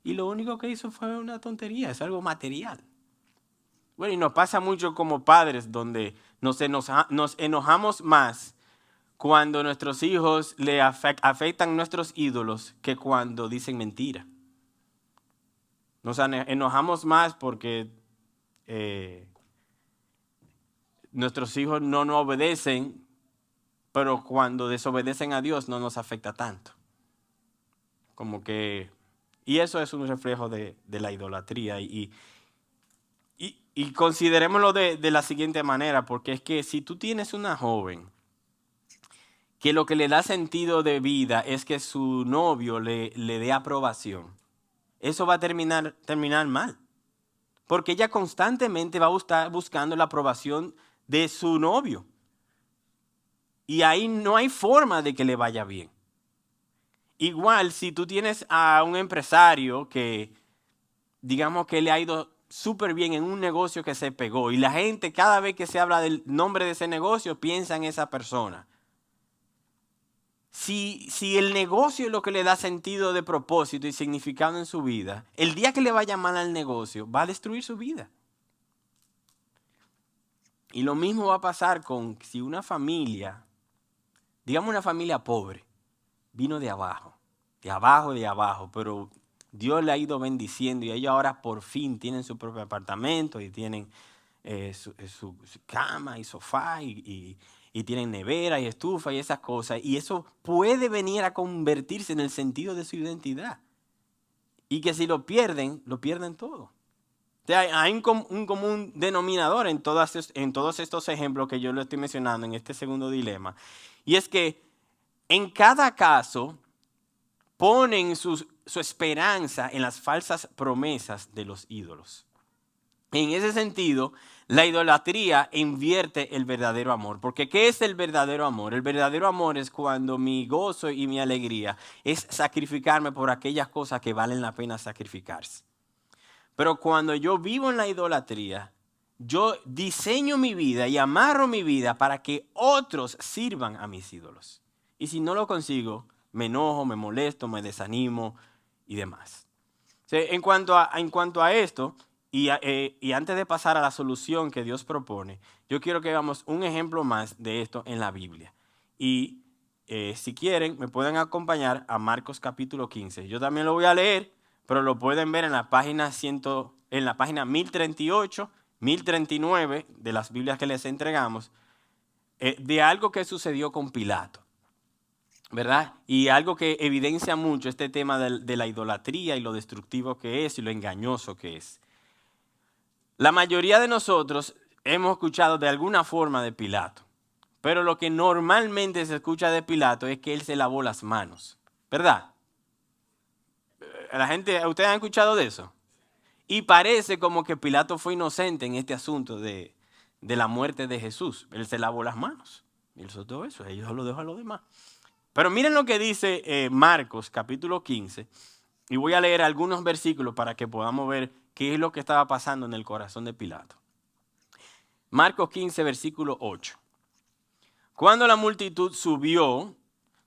Y lo único que hizo fue una tontería, es algo material. Bueno, y nos pasa mucho como padres, donde nos enojamos más cuando nuestros hijos le afectan nuestros ídolos que cuando dicen mentira. Nos enojamos más porque nuestros hijos no nos obedecen, pero cuando desobedecen a Dios no nos afecta tanto. Y eso es un reflejo de la idolatría. Y considerémoslo de la siguiente manera, porque es que si tú tienes una joven que lo que le da sentido de vida es que su novio le dé aprobación, eso va a terminar mal. Porque ella constantemente va a estar buscando la aprobación de su novio. Y ahí no hay forma de que le vaya bien. Igual, si tú tienes a un empresario que, digamos que le ha ido súper bien en un negocio que se pegó y la gente cada vez que se habla del nombre de ese negocio piensa en esa persona. Si el negocio es lo que le da sentido de propósito y significado en su vida, el día que le vaya mal al negocio va a destruir su vida. Y lo mismo va a pasar con si una familia, digamos una familia pobre, vino de abajo, de abajo, pero Dios le ha ido bendiciendo y ellos ahora por fin tienen su propio apartamento y tienen su cama y sofá y tienen nevera y estufa y esas cosas. Y eso puede venir a convertirse en el sentido de su identidad. Y que si lo pierden todo. O sea, hay un común denominador en todos estos ejemplos que yo le estoy mencionando en este segundo dilema. Y es que en cada caso ponen su esperanza en las falsas promesas de los ídolos. En ese sentido, la idolatría invierte el verdadero amor. Porque ¿qué es el verdadero amor? El verdadero amor es cuando mi gozo y mi alegría es sacrificarme por aquellas cosas que valen la pena sacrificarse. Pero cuando yo vivo en la idolatría, yo diseño mi vida y amarro mi vida para que otros sirvan a mis ídolos. Y si no lo consigo, me enojo, me molesto, me desanimo y demás. En cuanto a esto, y antes de pasar a la solución que Dios propone, yo quiero que veamos un ejemplo más de esto en la Biblia. Y si quieren, me pueden acompañar a Marcos capítulo 15. Yo también lo voy a leer, pero lo pueden ver en la página 1038, 1039 de las Biblias que les entregamos, de algo que sucedió con Pilato. ¿Verdad? Y algo que evidencia mucho este tema de la idolatría y lo destructivo que es y lo engañoso que es. La mayoría de nosotros hemos escuchado de alguna forma de Pilato, pero lo que normalmente se escucha de Pilato es que él se lavó las manos, ¿verdad? ¿Ustedes han escuchado de eso? Y parece como que Pilato fue inocente en este asunto de la muerte de Jesús. Él se lavó las manos. Y él soltó eso, ellos lo dejó a los demás. Pero miren lo que dice Marcos capítulo 15, y voy a leer algunos versículos para que podamos ver qué es lo que estaba pasando en el corazón de Pilato. Marcos 15, versículo 8. Cuando la multitud subió,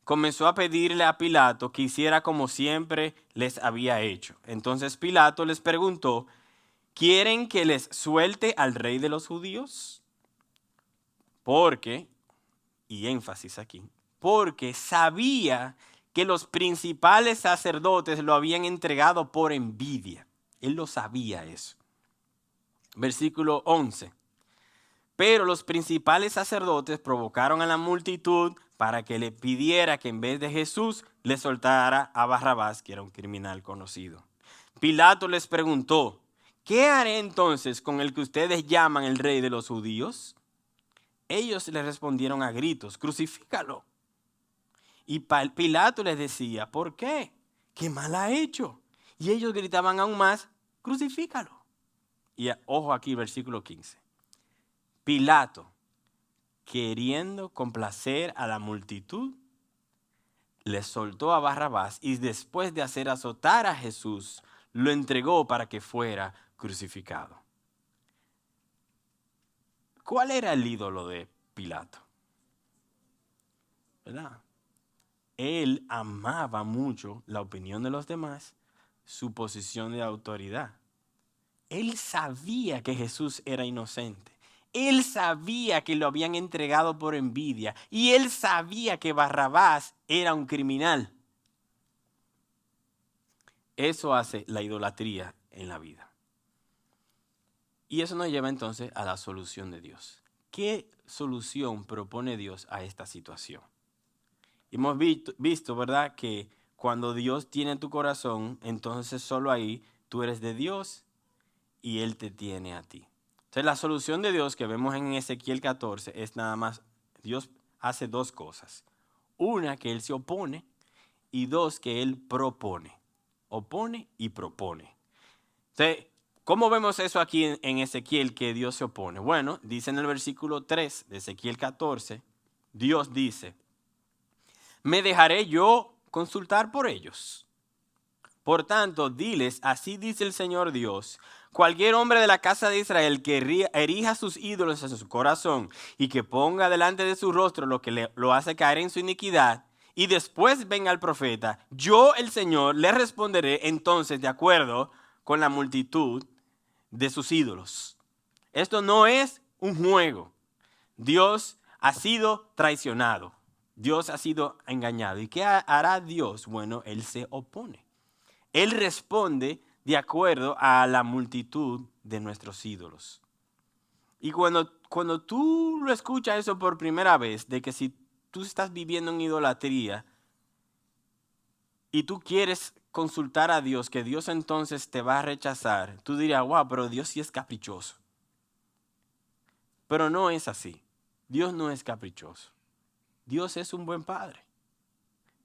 comenzó a pedirle a Pilato que hiciera como siempre les había hecho. Entonces Pilato les preguntó, ¿quieren que les suelte al rey de los judíos? Porque, y énfasis aquí, porque sabía que los principales sacerdotes lo habían entregado por envidia. Él lo sabía eso. Versículo 11. Pero los principales sacerdotes provocaron a la multitud para que le pidiera que en vez de Jesús le soltara a Barrabás, que era un criminal conocido. Pilato les preguntó, ¿qué haré entonces con el que ustedes llaman el rey de los judíos? Ellos le respondieron a gritos, crucifícalo. Y Pilato les decía, ¿por qué? ¿Qué mal ha hecho? Y ellos gritaban aún más, crucifícalo. Y ojo aquí, versículo 15. Pilato, queriendo complacer a la multitud, le soltó a Barrabás y después de hacer azotar a Jesús, lo entregó para que fuera crucificado. ¿Cuál era el ídolo de Pilato? ¿Verdad? Él amaba mucho la opinión de los demás, su posición de autoridad. Él sabía que Jesús era inocente. Él sabía que lo habían entregado por envidia. Y él sabía que Barrabás era un criminal. Eso hace la idolatría en la vida. Y eso nos lleva entonces a la solución de Dios. ¿Qué solución propone Dios a esta situación? Hemos visto, ¿verdad?, que cuando Dios tiene tu corazón, entonces solo ahí tú eres de Dios y Él te tiene a ti. Entonces la solución de Dios que vemos en Ezequiel 14 es nada más, Dios hace dos cosas. Una, que Él se opone, y dos, que Él propone. Opone y propone. Entonces, ¿cómo vemos eso aquí en Ezequiel que Dios se opone? Bueno, dice en el versículo 3 de Ezequiel 14, Dios dice, ¿me dejaré yo consultar por ellos? Por tanto, diles, así dice el Señor Dios, cualquier hombre de la casa de Israel que erija sus ídolos en su corazón y que ponga delante de su rostro lo que lo hace caer en su iniquidad, y después venga el profeta, yo el Señor le responderé entonces de acuerdo con la multitud de sus ídolos. Esto no es un juego. Dios ha sido traicionado. Dios ha sido engañado. ¿Y qué hará Dios? Bueno, Él se opone. Él responde de acuerdo a la multitud de nuestros ídolos. Y cuando tú lo escuchas eso por primera vez, de que si tú estás viviendo en idolatría y tú quieres consultar a Dios, que Dios entonces te va a rechazar, tú dirías, wow, pero Dios sí es caprichoso. Pero no es así. Dios no es caprichoso. Dios es un buen padre.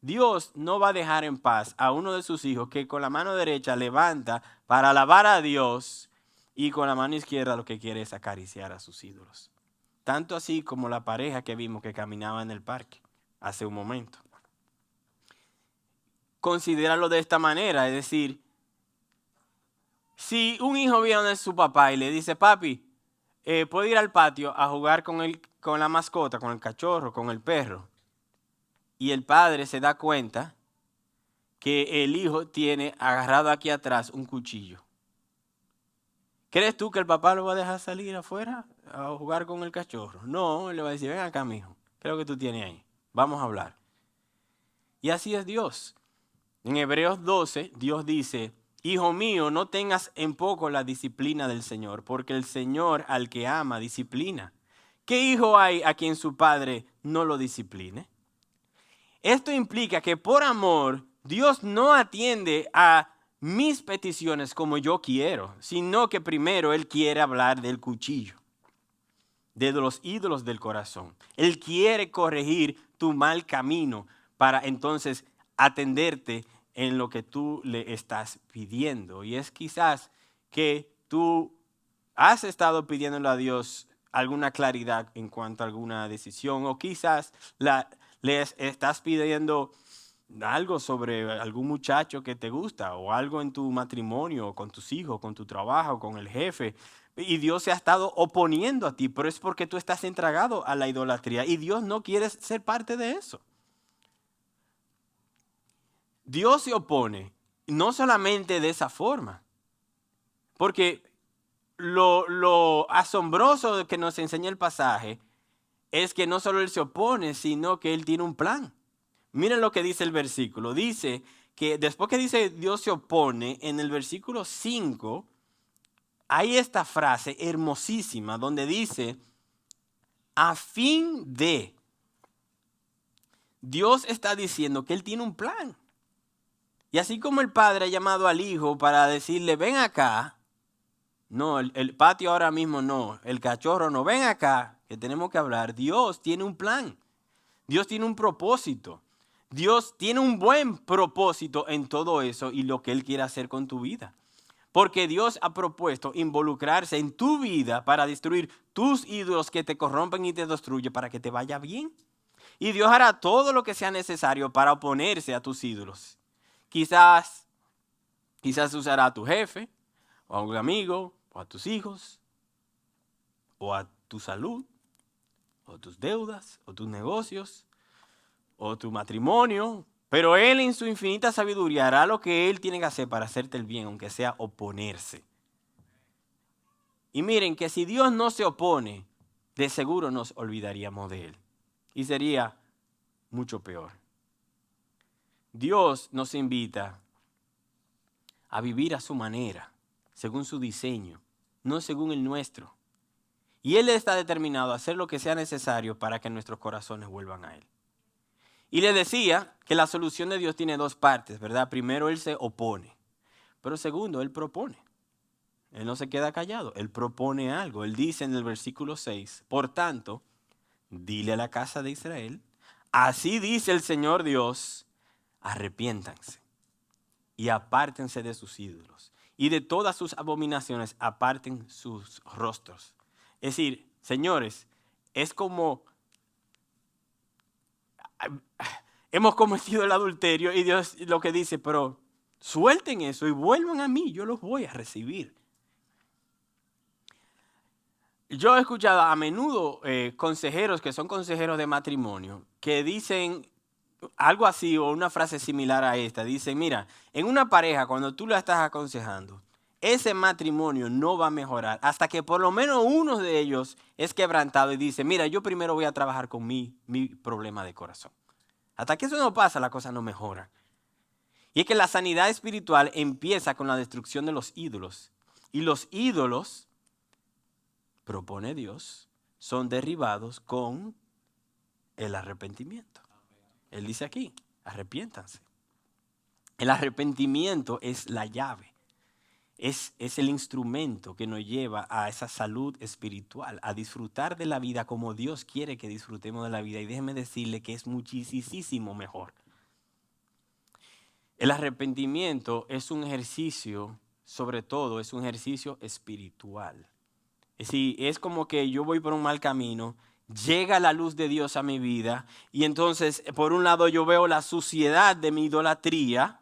Dios no va a dejar en paz a uno de sus hijos que con la mano derecha levanta para alabar a Dios y con la mano izquierda lo que quiere es acariciar a sus ídolos. Tanto así como la pareja que vimos que caminaba en el parque hace un momento. Considéralo de esta manera, es decir, si un hijo viene de su papá y le dice, papi, ¿puedo ir al patio a jugar con la mascota, con el cachorro, con el perro? Y el padre se da cuenta que el hijo tiene agarrado aquí atrás un cuchillo. ¿Crees tú que el papá lo va a dejar salir afuera a jugar con el cachorro? No, él le va a decir, ven acá, mijo, ¿qué es lo que tú tienes ahí? Vamos a hablar. Y así es Dios. En Hebreos 12, Dios dice, hijo mío, no tengas en poco la disciplina del Señor, porque el Señor al que ama disciplina. ¿Qué hijo hay a quien su padre no lo discipline? Esto implica que por amor, Dios no atiende a mis peticiones como yo quiero, sino que primero Él quiere hablar del cuchillo, de los ídolos del corazón. Él quiere corregir tu mal camino para entonces atenderte en lo que tú le estás pidiendo. Y es quizás que tú has estado pidiéndole a Dios alguna claridad en cuanto a alguna decisión, o quizás le estás pidiendo algo sobre algún muchacho que te gusta, o algo en tu matrimonio, con tus hijos, con tu trabajo, con el jefe, y Dios se ha estado oponiendo a ti, pero es porque tú estás entregado a la idolatría y Dios no quiere ser parte de eso. Dios se opone, no solamente de esa forma, porque lo asombroso que nos enseña el pasaje es que no solo Él se opone, sino que Él tiene un plan. Miren lo que dice el versículo. Dice que después que dice Dios se opone, en el versículo 5 hay esta frase hermosísima donde dice, a fin de. Dios está diciendo que Él tiene un plan. Y así como el padre ha llamado al hijo para decirle, ven acá. No, el patio ahora mismo no. El cachorro no, ven acá, que tenemos que hablar. Dios tiene un plan. Dios tiene un propósito. Dios tiene un buen propósito en todo eso y lo que Él quiere hacer con tu vida. Porque Dios ha propuesto involucrarse en tu vida para destruir tus ídolos que te corrompen y te destruyen para que te vaya bien. Y Dios hará todo lo que sea necesario para oponerse a tus ídolos. Quizás usará a tu jefe, o a un amigo, o a tus hijos, o a tu salud, o tus deudas, o tus negocios, o tu matrimonio. Pero Él en su infinita sabiduría hará lo que Él tiene que hacer para hacerte el bien, aunque sea oponerse. Y miren que si Dios no se opone, de seguro nos olvidaríamos de Él. Y sería mucho peor. Dios nos invita a vivir a su manera, según su diseño, no según el nuestro. Y Él está determinado a hacer lo que sea necesario para que nuestros corazones vuelvan a Él. Y le decía que la solución de Dios tiene dos partes, ¿verdad? Primero, Él se opone. Pero segundo, Él propone. Él no se queda callado, Él propone algo. Él dice en el versículo 6, por tanto, dile a la casa de Israel, así dice el Señor Dios, arrepiéntanse y apártense de sus ídolos y de todas sus abominaciones aparten sus rostros. Es decir, señores, es como hemos cometido el adulterio y Dios lo que dice, pero suelten eso y vuelvan a mí, yo los voy a recibir. Yo he escuchado a menudo consejeros que son consejeros de matrimonio que dicen algo así o una frase similar a esta. Dicen, mira, en una pareja cuando tú la estás aconsejando, ese matrimonio no va a mejorar hasta que por lo menos uno de ellos es quebrantado y dice, mira, yo primero voy a trabajar con mi problema de corazón. Hasta que eso no pasa, la cosa no mejora. Y es que la sanidad espiritual empieza con la destrucción de los ídolos. Y los ídolos, propone Dios, son derribados con el arrepentimiento. Él dice aquí, arrepiéntanse. El arrepentimiento es la llave. Es el instrumento que nos lleva a esa salud espiritual, a disfrutar de la vida como Dios quiere que disfrutemos de la vida. Y déjeme decirle que es muchísimo mejor. El arrepentimiento es un ejercicio, sobre todo es un ejercicio espiritual. Es decir, es como que yo voy por un mal camino, llega la luz de Dios a mi vida y entonces por un lado yo veo la suciedad de mi idolatría.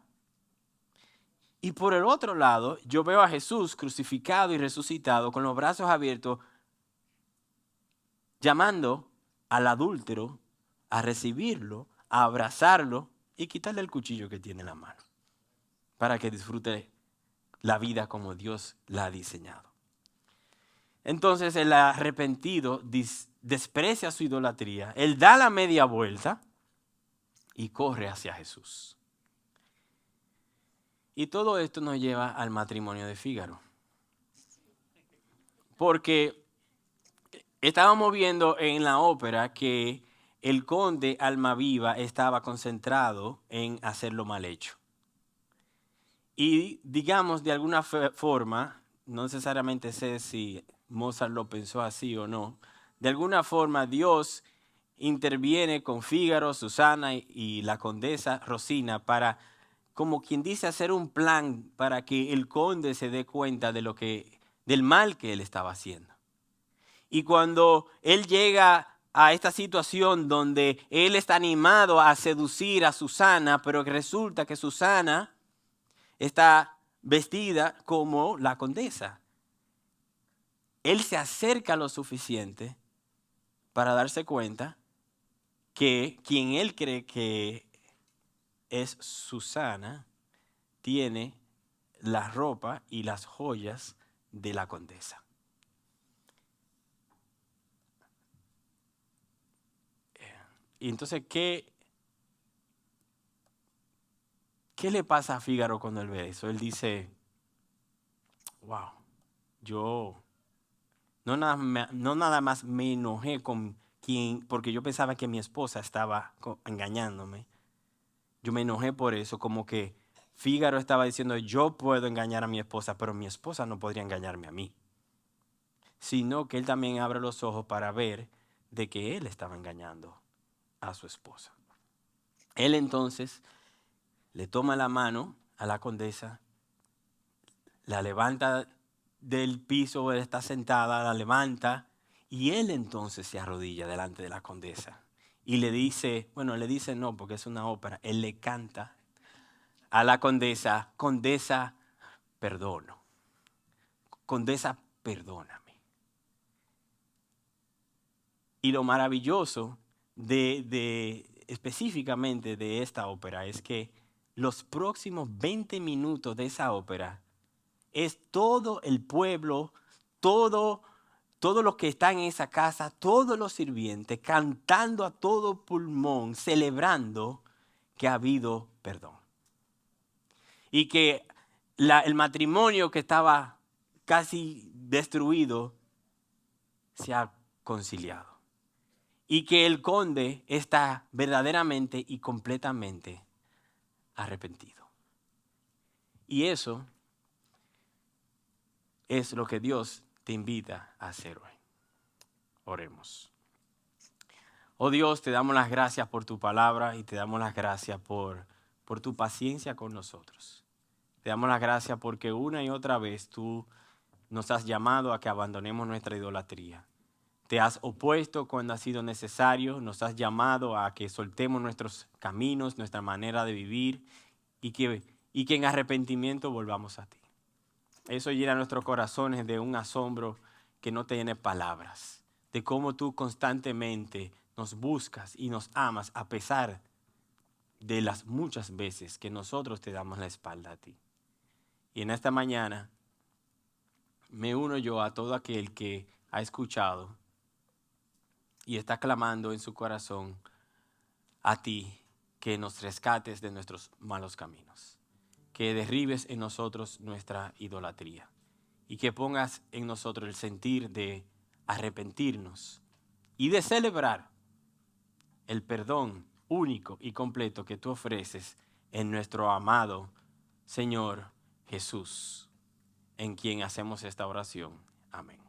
Y por el otro lado, yo veo a Jesús crucificado y resucitado con los brazos abiertos, llamando al adúltero a recibirlo, a abrazarlo y quitarle el cuchillo que tiene en la mano, para que disfrute la vida como Dios la ha diseñado. Entonces el arrepentido desprecia su idolatría, él da la media vuelta y corre hacia Jesús. Y todo esto nos lleva al matrimonio de Fígaro. Porque estábamos viendo en la ópera que el conde Almaviva estaba concentrado en hacerlo mal hecho. Y digamos, de alguna forma, no necesariamente sé si Mozart lo pensó así o no, de alguna forma Dios interviene con Fígaro, Susana y la condesa Rosina para, como quien dice, hacer un plan para que el conde se dé cuenta del mal que él estaba haciendo. Y cuando él llega a esta situación donde él está animado a seducir a Susana, pero que resulta que Susana está vestida como la condesa, él se acerca lo suficiente para darse cuenta que quien él cree que es Susana tiene la ropa y las joyas de la condesa. Y entonces, ¿qué le pasa a Fígaro cuando él ve eso? Él dice, wow, yo no nada más me enojé con quien, porque yo pensaba que mi esposa estaba engañándome. Yo me enojé por eso, como que Fígaro estaba diciendo, yo puedo engañar a mi esposa, pero mi esposa no podría engañarme a mí. Sino que él también abre los ojos para ver de que él estaba engañando a su esposa. Él entonces le toma la mano a la condesa, la levanta del piso donde está sentada, la levanta y él entonces se arrodilla delante de la condesa y le dice, no porque es una ópera, él le canta a la condesa, condesa, perdono, condesa, perdóname. Y lo maravilloso específicamente de esta ópera es que los próximos 20 minutos de esa ópera es todo el pueblo, todo los que están en esa casa, todos los sirvientes cantando a todo pulmón, celebrando que ha habido perdón. Y que el matrimonio que estaba casi destruido se ha conciliado. Y que el conde está verdaderamente y completamente arrepentido. Y eso es lo que Dios te invita a hacer hoy. Oremos. Oh Dios, te damos las gracias por tu palabra y te damos las gracias por tu paciencia con nosotros. Te damos las gracias porque una y otra vez tú nos has llamado a que abandonemos nuestra idolatría. Te has opuesto cuando ha sido necesario, nos has llamado a que soltemos nuestros caminos, nuestra manera de vivir y que en arrepentimiento volvamos a ti. Eso llena nuestros corazones de un asombro que no tiene palabras, de cómo tú constantemente nos buscas y nos amas a pesar de las muchas veces que nosotros te damos la espalda a ti. Y en esta mañana me uno yo a todo aquel que ha escuchado y está clamando en su corazón a ti que nos rescates de nuestros malos caminos, que derribes en nosotros nuestra idolatría y que pongas en nosotros el sentir de arrepentirnos y de celebrar el perdón único y completo que tú ofreces en nuestro amado Señor Jesús, en quien hacemos esta oración. Amén.